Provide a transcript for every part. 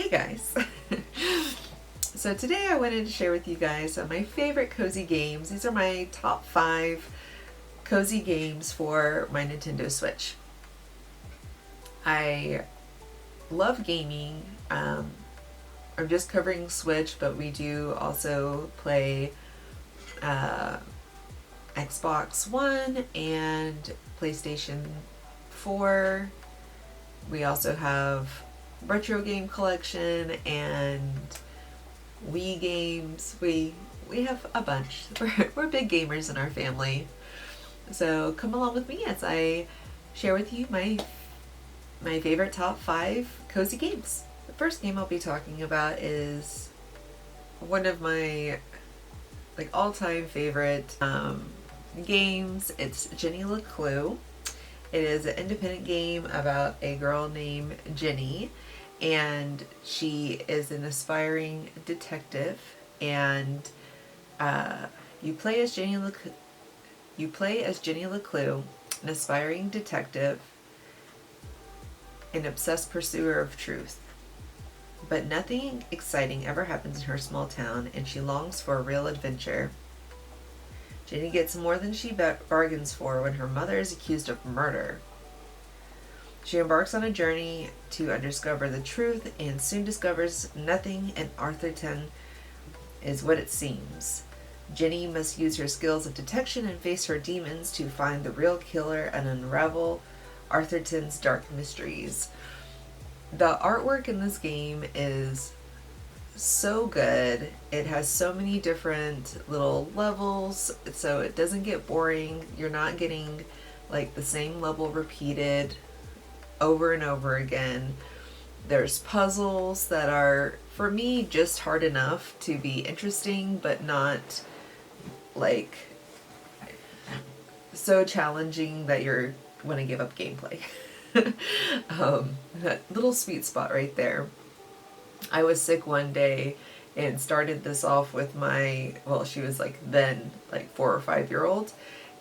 Hey guys! So today I wanted to share with you guys my favorite cozy games. These are my top 5 cozy games for my Nintendo Switch. I love gaming. I'm just covering Switch, but we do also play Xbox One and PlayStation 4. We also have retro game collection and Wii games. We have a bunch. We're big gamers in our family. So come along with me as I share with you my favorite top 5 cozy games. The first game I'll be talking about is one of my all-time favorite games. It's Jenny LeClue. It is an independent game about a girl named Jenny, and she is an aspiring detective, and you play as Jenny LeClue, an aspiring detective, an obsessed pursuer of truth. But nothing exciting ever happens in her small town, and she longs for a real adventure. Jenny gets more than she bargains for when her mother is accused of murder. She embarks on a journey to undiscover the truth and soon discovers nothing in Arthurton is what it seems. Jenny must use her skills of detection and face her demons to find the real killer and unravel Arthurton's dark mysteries. The artwork in this game is so good. It has so many different little levels, so it doesn't get boring. You're not getting the same level repeated over and over again. There's puzzles that are, for me, just hard enough to be interesting, but not so challenging that you're want to give up gameplay. That little sweet spot right there. I was sick one day and started this off with she was then 4 or 5-year-old,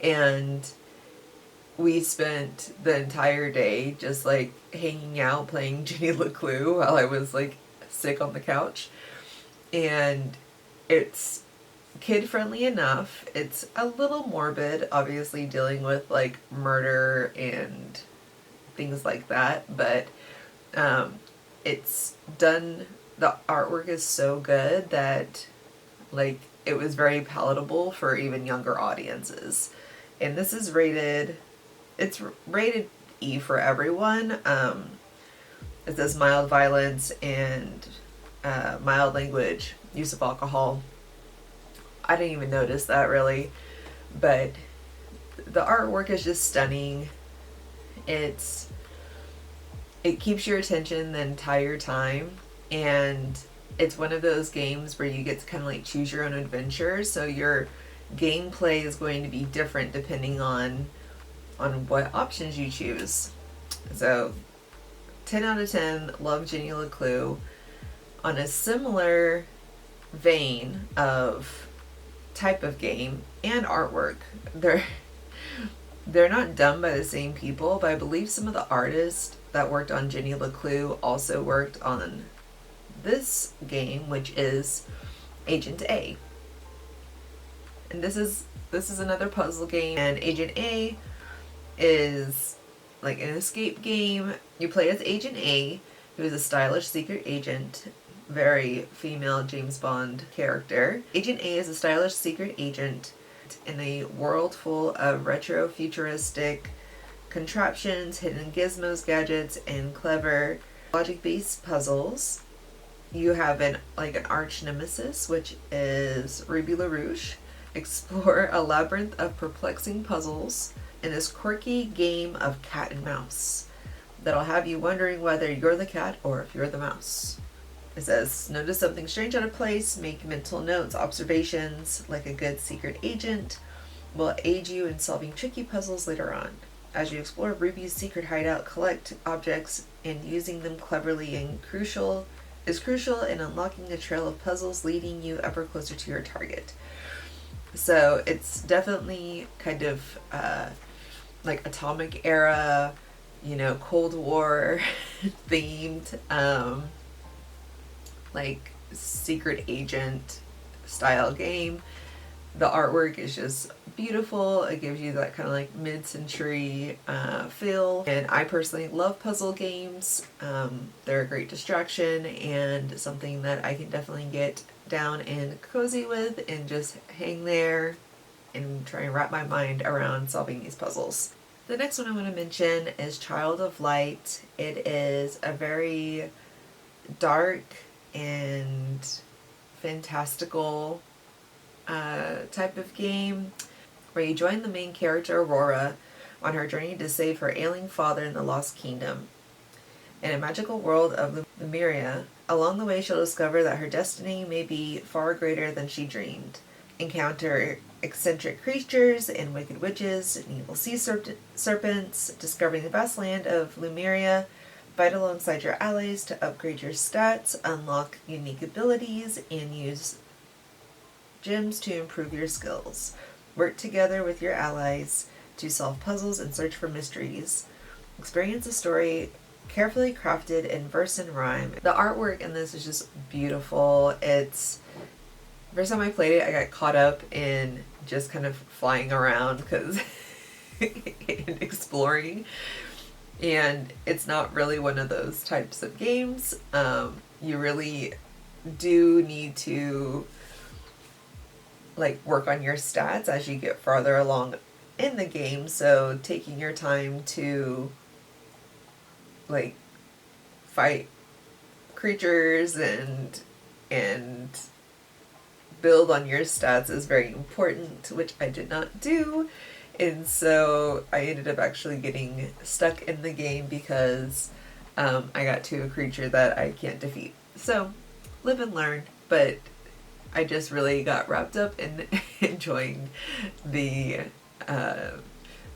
and we spent the entire day just hanging out playing Jenny LeClue while I was sick on the couch. And it's kid friendly enough. It's a little morbid, obviously dealing with murder and things like that, but it's done, the artwork is so good that it was very palatable for even younger audiences. And this is it's rated E for everyone. It says mild violence and mild language, use of alcohol. I didn't even notice that really, but the artwork is just stunning. It keeps your attention the entire time, and it's one of those games where you get to kind of choose your own adventure, so your gameplay is going to be different depending on what options you choose. So 10 out of 10, love Jenny LeClue. On a similar vein of type of game and artwork, they're not done by the same people, but I believe some of the artists that worked on Jenny LeClue also worked on this game, which is Agent A. And this is another puzzle game, and Agent A is an escape game. You play as Agent A, who is a stylish secret agent, very female James Bond character. Agent A is a stylish secret agent in a world full of retro futuristic contraptions, hidden gizmos, gadgets, and clever logic-based puzzles. You have an arch nemesis, which is Ruby LaRouche. Explore a labyrinth of perplexing puzzles in this quirky game of cat and mouse that'll have you wondering whether you're the cat or if you're the mouse. It says, notice something strange out of place, make mental notes, observations, like a good secret agent will aid you in solving tricky puzzles later on. As you explore Ruby's secret hideout, collect objects and using them cleverly is crucial in unlocking a trail of puzzles leading you ever closer to your target. So it's definitely kind of atomic era, Cold War themed. like secret agent style game. The artwork is just beautiful. It gives you that kind of like mid-century feel. And I personally love puzzle games. They're a great distraction and something that I can definitely get down and cozy with and just hang there and try and wrap my mind around solving these puzzles. The next one I want to mention is Child of Light. It is a very dark and fantastical type of game where you join the main character Aurora on her journey to save her ailing father in the Lost Kingdom. In a magical world of Lemuria, along the way she'll discover that her destiny may be far greater than she dreamed. Encounter eccentric creatures and wicked witches and evil sea serpents, discovering the vast land of Lemuria. Fight alongside your allies to upgrade your stats, unlock unique abilities, and use gems to improve your skills. Work together with your allies to solve puzzles and search for mysteries. Experience a story carefully crafted in verse and rhyme. The artwork in this is just beautiful. It's first time I played it, I got caught up in just kind of flying around because and exploring. And it's not really one of those types of games. You really do need to like work on your stats as you get farther along in the game. So taking your time to like fight creatures and build on your stats is very important, which I did not do. And so I ended up actually getting stuck in the game because I got to a creature that I can't defeat. So live and learn, but I just really got wrapped up in enjoying the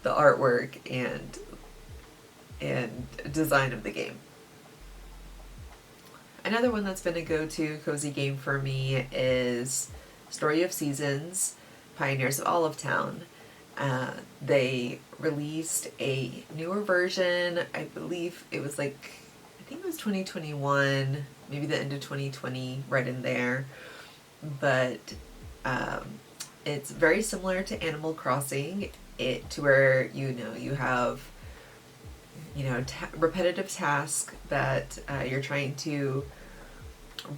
artwork and design of the game. Another one that's been a go-to cozy game for me is Story of Seasons, Pioneers of Olive Town. They released a newer version. I believe it was I think it was 2021, maybe the end of 2020, right in there. But it's very similar to Animal Crossing, to where you have repetitive tasks that you're trying to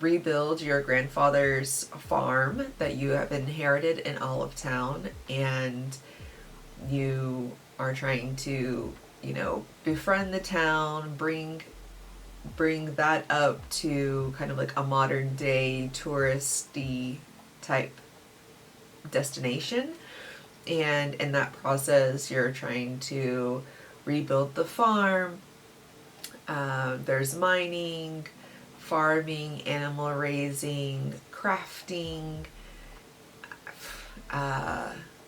rebuild your grandfather's farm that you have inherited in Olive Town, and you are trying to befriend the town, bring that up to kind of like a modern day touristy type destination. And in that process you're trying to rebuild the farm. There's mining, farming, animal raising, crafting,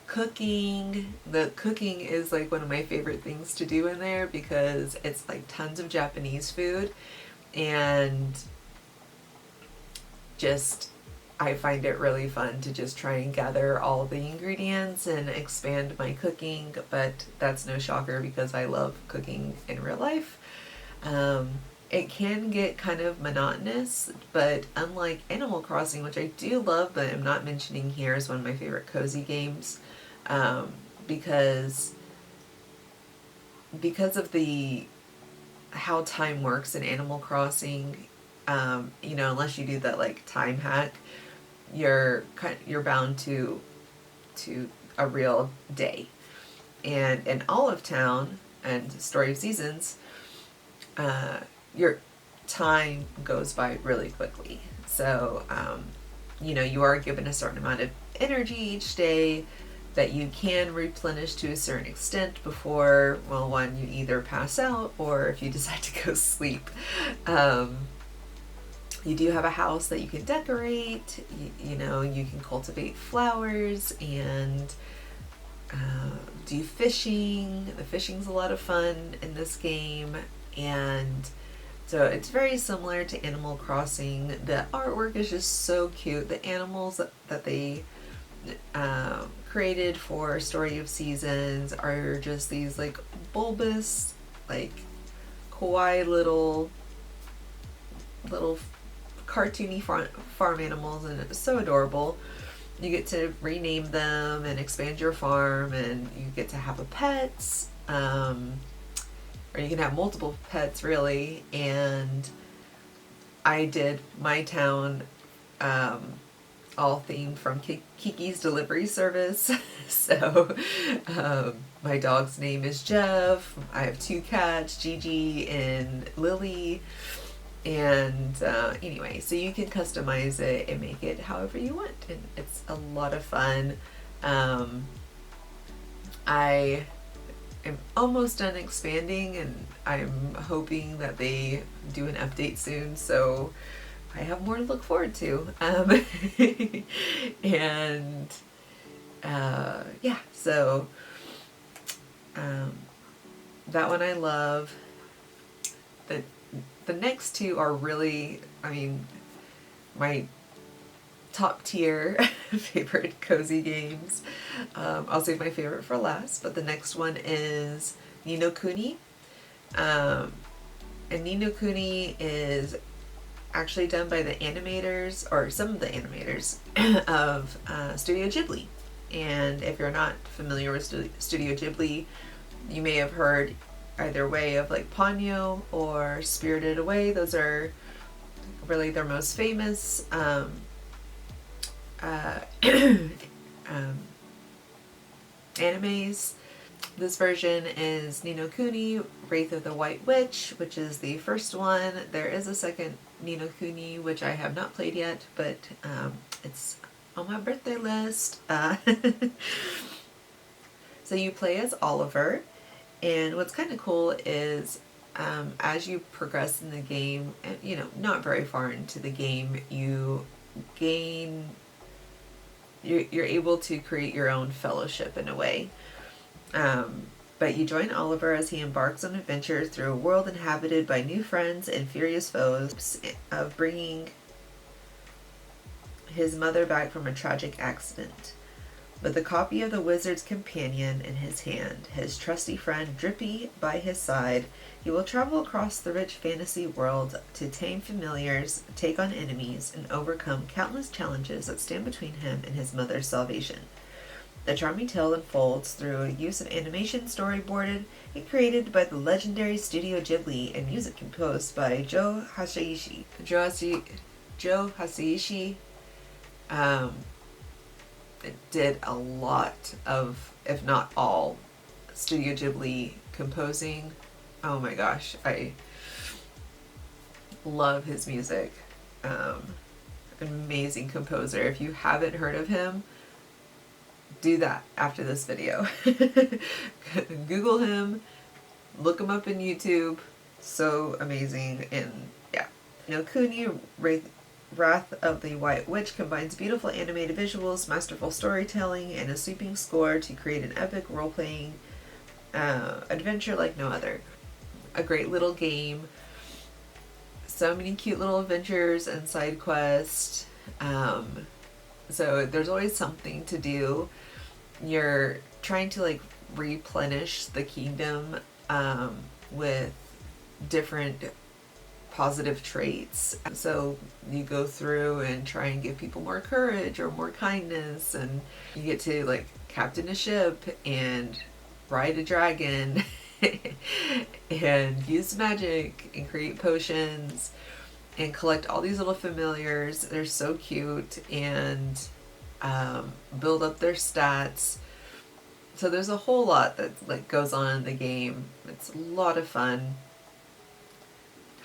cooking. The cooking is like one of my favorite things to do in there because it's like tons of Japanese food, and just I find it really fun to just try and gather all the ingredients and expand my cooking, but that's no shocker because I love cooking in real life. It can get kind of monotonous, but unlike Animal Crossing, which I do love but I'm not mentioning here as one of my favorite cozy games, because of how time works in Animal Crossing, unless you do that like time hack, you're bound to a real day. And in Olive Town and Story of Seasons, your time goes by really quickly. So you are given a certain amount of energy each day that you can replenish to a certain extent before, one, you either pass out or if you decide to go sleep. You do have a house that you can decorate. You can cultivate flowers and do fishing. The fishing's a lot of fun in this game, and so it's very similar to Animal Crossing. The artwork is just so cute. The animals that they created for Story of Seasons are just these like bulbous, like kawaii little cartoony farm animals, and it's so adorable. You get to rename them and expand your farm, and you get to have a pet, or you can have multiple pets really. And I did my town all themed from Kiki's Delivery Service. So my dog's name is Jeff. I have 2 cats, Gigi and Lily. And anyway, so you can customize it and make it however you want, and it's a lot of fun. I am almost done expanding, and I'm hoping that they do an update soon, so I have more to look forward to. And yeah, so that one I love. The next 2 are really, I mean, my top tier favorite cozy games. I'll save my favorite for last, but the next one is Ni no Kuni. And Ni no Kuni is actually done by the animators, or some of the animators, of Studio Ghibli. And if you're not familiar with Studio Ghibli, you may have heard either way of like Ponyo or Spirited Away. Those are really their most famous animes. This version is Ni no Kuni, Wraith of the White Witch, which is the first one. There is a second Ni no Kuni, which I have not played yet, but it's on my birthday list. So you play as Oliver, and what's kind of cool is as you progress in the game, and you know, not very far into the game, you're able to create your own fellowship in a way. But you join Oliver as he embarks on adventures through a world inhabited by new friends and furious foes, of bringing his mother back from a tragic accident. With a copy of the Wizard's Companion in his hand, his trusty friend Drippy by his side, he will travel across the rich fantasy world to tame familiars, take on enemies, and overcome countless challenges that stand between him and his mother's salvation. The charming tale unfolds through a use of animation storyboarded and created by the legendary Studio Ghibli, and music composed by Joe Hisaishi. Did a lot of, if not all, Studio Ghibli composing. Oh my gosh, I love his music. Amazing composer. If you haven't heard of him, do that after this video. Google him, look him up in YouTube. So amazing. And yeah, Ni no Kuni, Wrath of the White Witch combines beautiful animated visuals, masterful storytelling, and a sweeping score to create an epic role-playing adventure like no other. A great little game. So many cute little adventures and side quests. So there's always something to do. You're trying to like replenish the kingdom with different positive traits. So you go through and try and give people more courage or more kindness, and you get to like captain a ship and ride a dragon and use magic and create potions and collect all these little familiars. They're so cute, and build up their stats. So there's a whole lot that like goes on in the game. It's a lot of fun.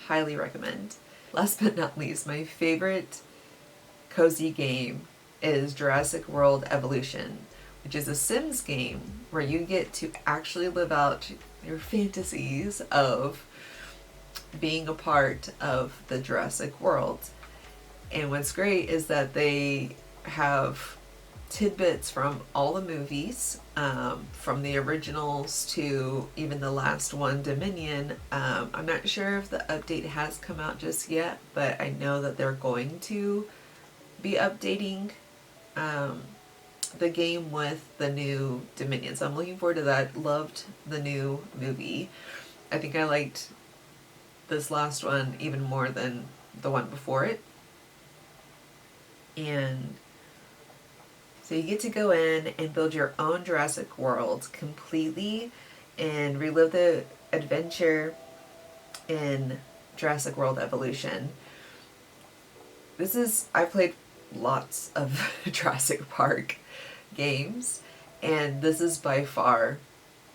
Highly recommend. Last but not least, my favorite cozy game is Jurassic World Evolution, which is a Sims game where you get to actually live out your fantasies of being a part of the Jurassic World. And what's great is that they have tidbits from all the movies, from the originals to even the last one, Dominion. I'm not sure if the update has come out just yet, but I know that they're going to be updating the game with the new Dominion. So I'm looking forward to that. Loved the new movie. I think I liked this last one even more than the one before it. And so you get to go in and build your own Jurassic World completely and relive the adventure in Jurassic World Evolution. I played lots of Jurassic Park games, and this is by far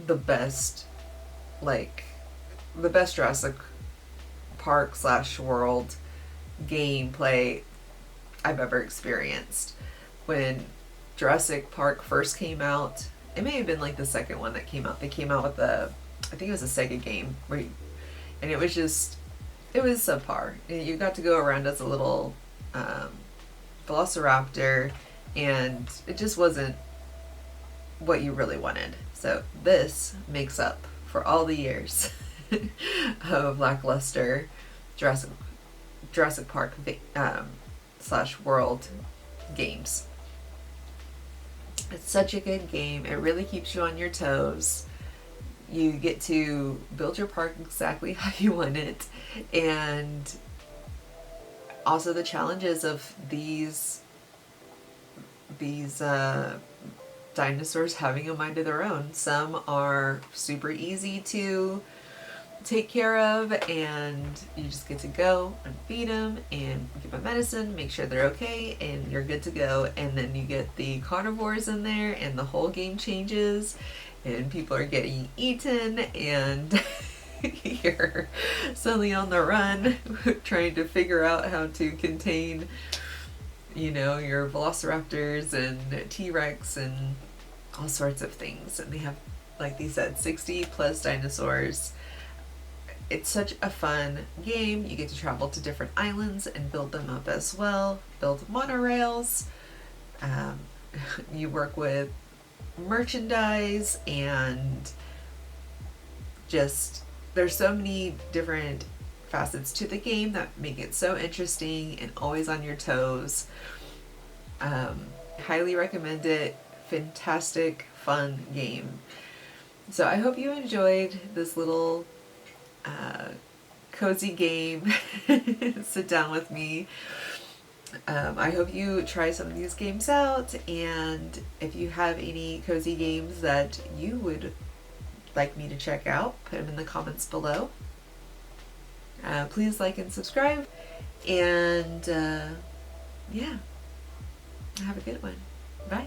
the best, like, the best Jurassic Park / World gameplay I've ever experienced. When Jurassic Park first came out, it may have been like the second one that came out. They came out with I think it was a Sega game, and it was subpar. You got to go around as a little Velociraptor, and it just wasn't what you really wanted. So this makes up for all the years of lackluster Jurassic Park / World games. It's such a good game. It really keeps you on your toes. You get to build your park exactly how you want it, and also the challenges of these dinosaurs having a mind of their own. Some are super easy to take care of, and you just get to go and feed them and give them medicine, make sure they're okay, and you're good to go. And then you get the carnivores in there, and the whole game changes, and people are getting eaten, and you're suddenly on the run trying to figure out how to contain, your velociraptors and T-Rex and all sorts of things. And they have, like they said, 60 plus dinosaurs. It's such a fun game. You get to travel to different islands and build them up as well. Build monorails. You work with merchandise, and just there's so many different facets to the game that make it so interesting and always on your toes. Highly recommend it. Fantastic, fun game. So I hope you enjoyed this little cozy game. Sit down with me. I hope you try some of these games out, and if you have any cozy games that you would like me to check out, put them in the comments below. Please like and subscribe, and yeah, have a good one. Bye.